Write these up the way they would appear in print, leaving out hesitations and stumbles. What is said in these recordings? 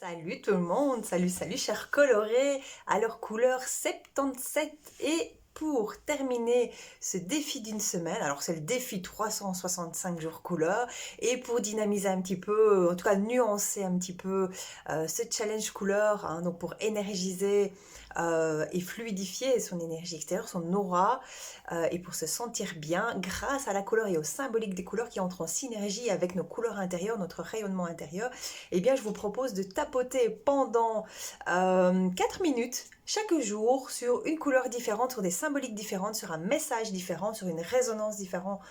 Salut tout le monde, salut chers colorés, alors couleur 77 et pour terminer ce défi d'une semaine, alors c'est le défi 365 jours couleur et pour dynamiser un petit peu, en tout cas nuancer un petit peu ce challenge couleur, hein, donc pour énergiser et fluidifier son énergie extérieure, son aura et pour se sentir bien grâce à la couleur et au symbolique des couleurs qui entrent en synergie avec nos couleurs intérieures, notre rayonnement intérieur, eh bien je vous propose de tapoter pendant 4 minutes chaque jour sur une couleur différente, sur des symboliques différentes, sur un message différent, sur une résonance différente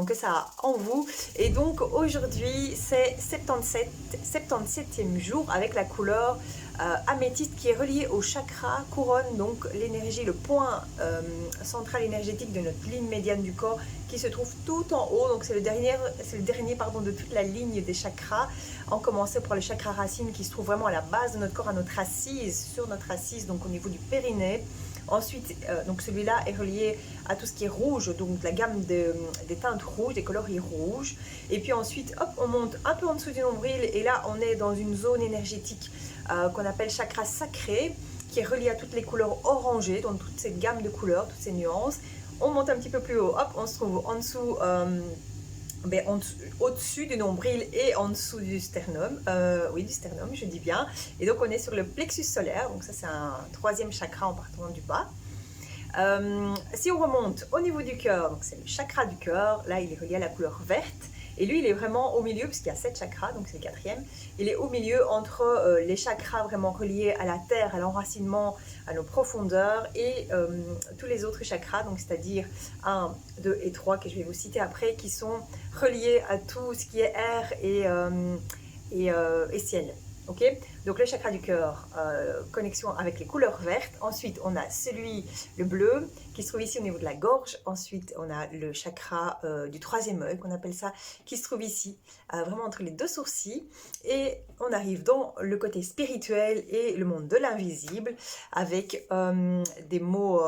que ça a en vous. Et donc aujourd'hui c'est 77e jour avec la couleur améthyste qui est reliée au chakra couronne, donc l'énergie, le point central énergétique de notre ligne médiane du corps qui se trouve tout en haut. Donc c'est le dernier de toute la ligne des chakras, en commençant par le chakra racine qui se trouve vraiment à la base de notre corps, à notre assise, sur notre assise, donc au niveau du périnée. Ensuite, donc celui-là est relié à tout ce qui est rouge, donc la gamme des teintes rouges, des coloris rouges. Et puis ensuite, hop, on monte un peu en dessous du nombril et là, on est dans une zone énergétique qu'on appelle chakra sacré, qui est relié à toutes les couleurs orangées, donc toute cette gamme de couleurs, toutes ces nuances. On monte un petit peu plus haut, hop, on se trouve en dessous... au-dessus du nombril et en dessous du sternum, oui du sternum je dis bien, et donc on est sur le plexus solaire, donc ça c'est un troisième chakra en partant du bas. Si on remonte au niveau du cœur, donc c'est le chakra du cœur, là il est relié à la couleur verte, et lui il est vraiment au milieu, puisqu'il y a 7 chakras, donc c'est le quatrième, il est au milieu entre les chakras vraiment reliés à la terre, à l'enracinement, à nos profondeurs, et tous les autres chakras, donc c'est-à-dire 1, 2 et 3, que je vais vous citer après, qui sont reliés à tout ce qui est air et ciel. Ok, donc le chakra du cœur, connexion avec les couleurs vertes. Ensuite, on a le bleu, qui se trouve ici au niveau de la gorge. Ensuite, on a le chakra du troisième œil, qu'on appelle ça, qui se trouve ici, vraiment entre les deux sourcils. Et on arrive dans le côté spirituel et le monde de l'invisible, avec des mots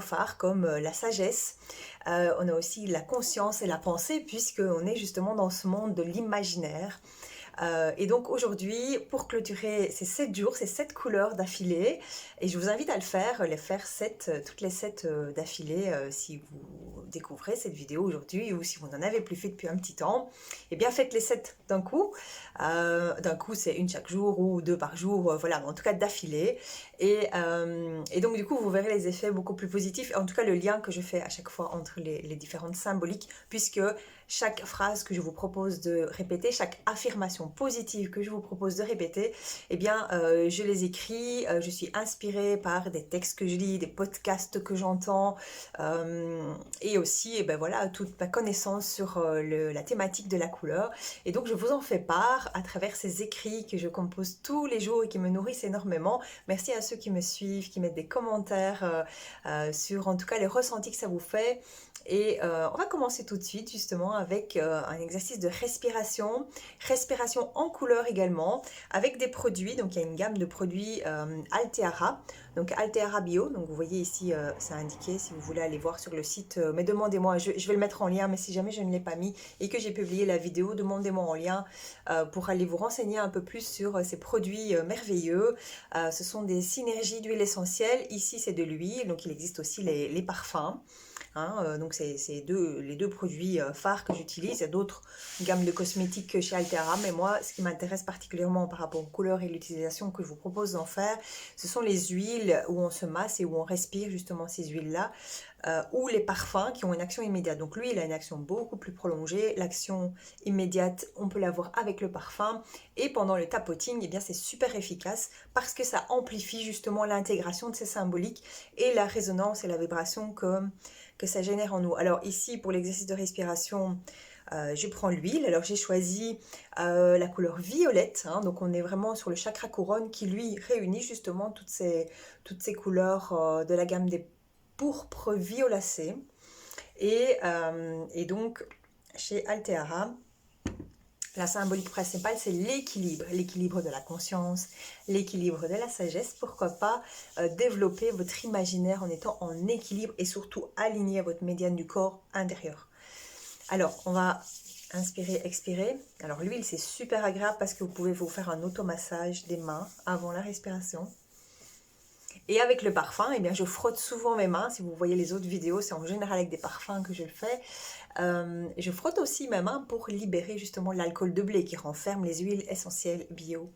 phares comme la sagesse. On a aussi la conscience et la pensée, puisqu'on est justement dans ce monde de l'imaginaire. Et donc aujourd'hui, pour clôturer ces 7 jours, ces 7 couleurs d'affilée, et je vous invite à les faire toutes les 7 d'affilée si vous découvrez cette vidéo aujourd'hui ou si vous n'en avez plus fait depuis un petit temps, eh bien faites les 7 d'un coup. D'un coup, c'est une chaque jour ou 2 par jour, voilà, en tout cas d'affilée. Et donc du coup, vous verrez les effets beaucoup plus positifs, en tout cas le lien que je fais à chaque fois entre les différentes symboliques, puisque chaque phrase que je vous propose de répéter, chaque affirmation positive que je vous propose de répéter, eh bien, je les écris, je suis inspirée par des textes que je lis, des podcasts que j'entends, et aussi, eh ben, voilà, toute ma connaissance sur la thématique de la couleur. Et donc, je vous en fais part à travers ces écrits que je compose tous les jours et qui me nourrissent énormément. Merci à ceux qui me suivent, qui mettent des commentaires sur, en tout cas, les ressentis que ça vous fait. Et on va commencer tout de suite justement avec un exercice de respiration en couleur également, avec des produits. Donc il y a une gamme de produits Alteara, donc Alteara Bio. Donc vous voyez ici, c'est indiqué si vous voulez aller voir sur le site. Mais demandez-moi, je vais le mettre en lien, mais si jamais je ne l'ai pas mis et que j'ai publié la vidéo, demandez-moi en lien pour aller vous renseigner un peu plus sur ces produits merveilleux. Ce sont des synergies d'huile essentielle. Ici c'est de l'huile, donc il existe aussi les parfums. Hein, donc c'est les deux produits phares que j'utilise. Il y a d'autres gammes de cosmétiques chez Alteara, mais moi ce qui m'intéresse particulièrement par rapport aux couleurs et l'utilisation que je vous propose d'en faire, ce sont les huiles où on se masse et où on respire justement ces huiles-là, ou les parfums qui ont une action immédiate. Donc lui il a une action beaucoup plus prolongée, l'action immédiate on peut l'avoir avec le parfum, et pendant le tapoting, eh bien c'est super efficace parce que ça amplifie justement l'intégration de ces symboliques et la résonance et la vibration que ça génère en nous. Alors ici, pour l'exercice de respiration, je prends l'huile. Alors j'ai choisi la couleur violette, hein, donc on est vraiment sur le chakra couronne qui lui réunit justement toutes ces couleurs de la gamme des pourpres violacées. Et donc chez Alteara, la symbolique principale, c'est l'équilibre de la conscience, l'équilibre de la sagesse. Pourquoi pas développer votre imaginaire en étant en équilibre et surtout aligné à votre médiane du corps intérieur. Alors, on va Inspirez, expirez. Alors l'huile, c'est super agréable parce que vous pouvez vous faire un automassage des mains avant la respiration. Et avec le parfum, eh bien, je frotte souvent mes mains. Si vous voyez les autres vidéos, c'est en général avec des parfums que je le fais. Je frotte aussi mes mains pour libérer justement l'alcool de blé qui renferme les huiles essentielles bio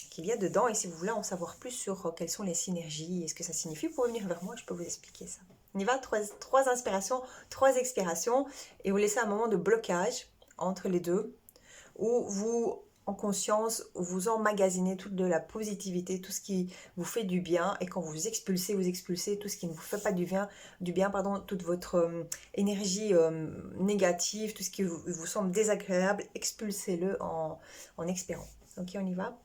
qu'il y a dedans. Et si vous voulez en savoir plus sur quelles sont les synergies et ce que ça signifie, vous pouvez venir vers moi, je peux vous expliquer ça. On y va, trois inspirations, 3 expirations, et vous laissez un moment de blocage entre les deux, où vous, en conscience, vous emmagasinez toute de la positivité, tout ce qui vous fait du bien, et quand vous expulsez tout ce qui ne vous fait pas du bien pardon, toute votre énergie négative, tout ce qui vous semble désagréable, expulsez-le en expirant. Ok, on y va.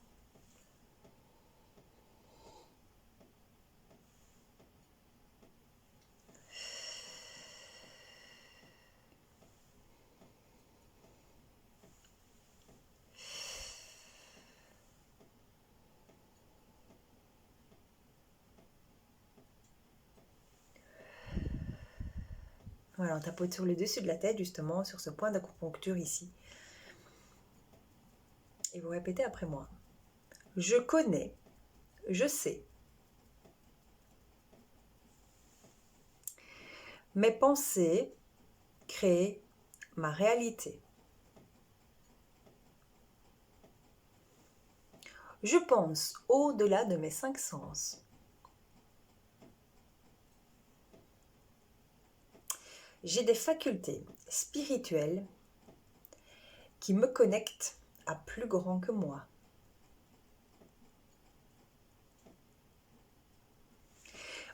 Voilà, on tapote sur le dessus de la tête, justement, sur ce point d'acupuncture ici. Et vous répétez après moi. Je connais, je sais. Mes pensées créent ma réalité. Je pense au-delà de mes 5 sens. J'ai des facultés spirituelles qui me connectent à plus grand que moi.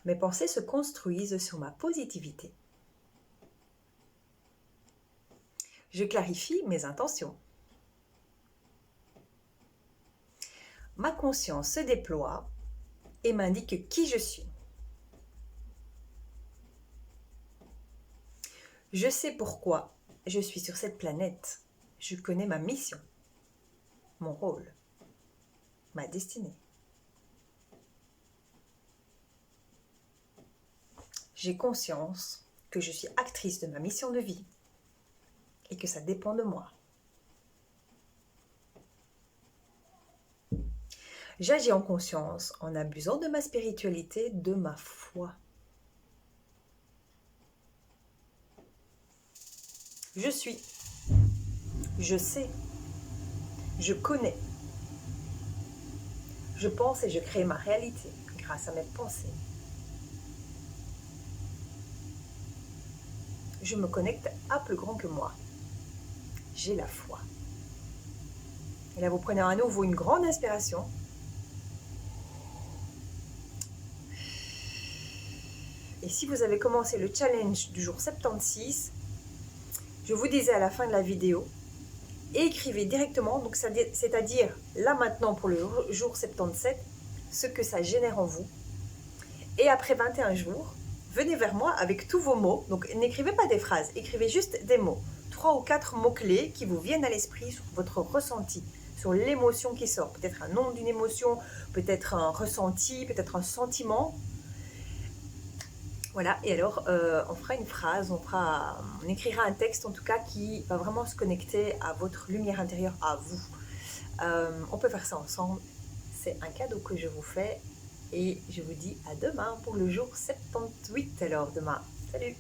Mes pensées se construisent sur ma positivité. Je clarifie mes intentions. Ma conscience se déploie et m'indique qui je suis. Je sais pourquoi je suis sur cette planète. Je connais ma mission, mon rôle, ma destinée. J'ai conscience que je suis actrice de ma mission de vie et que ça dépend de moi. J'agis en conscience en abusant de ma spiritualité, de ma foi. Je suis, je sais, je connais. Je pense et je crée ma réalité grâce à mes pensées. Je me connecte à plus grand que moi. J'ai la foi. Et là, vous prenez à nouveau une grande inspiration. Et si vous avez commencé le challenge du jour 76, je vous disais à la fin de la vidéo, écrivez directement, donc c'est-à-dire là maintenant pour le jour 77, ce que ça génère en vous. Et après 21 jours, venez vers moi avec tous vos mots. Donc n'écrivez pas des phrases, écrivez juste des mots. 3 ou 4 mots-clés qui vous viennent à l'esprit sur votre ressenti, sur l'émotion qui sort. Peut-être un nom d'une émotion, peut-être un ressenti, peut-être un sentiment. Voilà, et alors on fera une phrase, on écrira un texte en tout cas qui va vraiment se connecter à votre lumière intérieure, à vous. On peut faire ça ensemble, c'est un cadeau que je vous fais et je vous dis à demain pour le jour 78 alors demain. Salut!